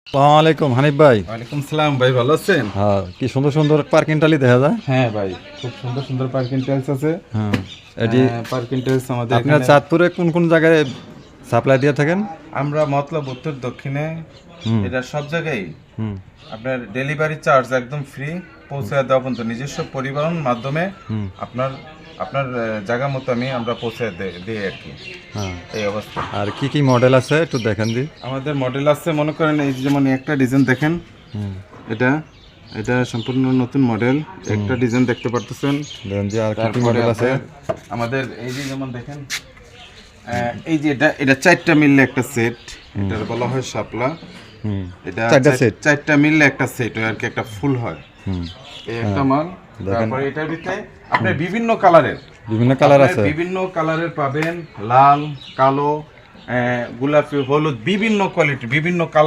আসসালামু আলাইকুম হানিফ ভাই। ওয়ালাইকুম সালাম ভাই, ভালো আছেন? হ্যাঁ, কি সুন্দর সুন্দর পার্কিং টালি দেখা যায়। হ্যাঁ ভাই, খুব সুন্দর সুন্দর পার্কিং টাইলস আছে। হ্যাঁ, এটি পার্কিং টাইলস আমাদের আপনার এখানে চাঁদপুরে কোন কোন জায়গায় সাপ্লাই দিয়ে থাকেন? আমরা মতলব উত্তর দক্ষিণে এটা সব জায়গায় হুম আপনার ডেলিভারি চার্জ একদম ফ্রি, পৌঁছে দেওয়া পর্যন্ত নিজস্ব পরিবহন মাধ্যমে হুম আপনার আপনার জায়গা মতো আমরা পৌঁছে দিই আর কি। হ্যাঁ, এই অবস্থা। আর কি কি মডেল আছে একটু দেখেন দি। আমাদের মডেল আছে, মনে করেন এই যেমন একটা ডিজাইন দেখেন, হুম এটা এটা সম্পূর্ণ নতুন মডেল। একটা ডিজাইন দেখতে পারতেছেন। দেখেন যে আর কি কি তারপরে মডেল আছে। আমাদের এই যে যেমন দেখেন, এই যে এটা 4টা মিললে একটা সেট, এটার বলা হয় শাপলা। হুম এটা চারটা সেট। 4টা মিললে একটা সেট হয় আর কি, একটা ফুল হয়। হুম এই একটা মাল। দেখেন। তারপরে এটার ভিতরে আপনি বিভিন্ন কালারের বিভিন্ন কালার আছে। বিভিন্ন কালারের পাবেন, লাল, কালো, গোলাপি, হলুদ, বিভিন্ন কোয়ালিটি, বিভিন্ন কালার।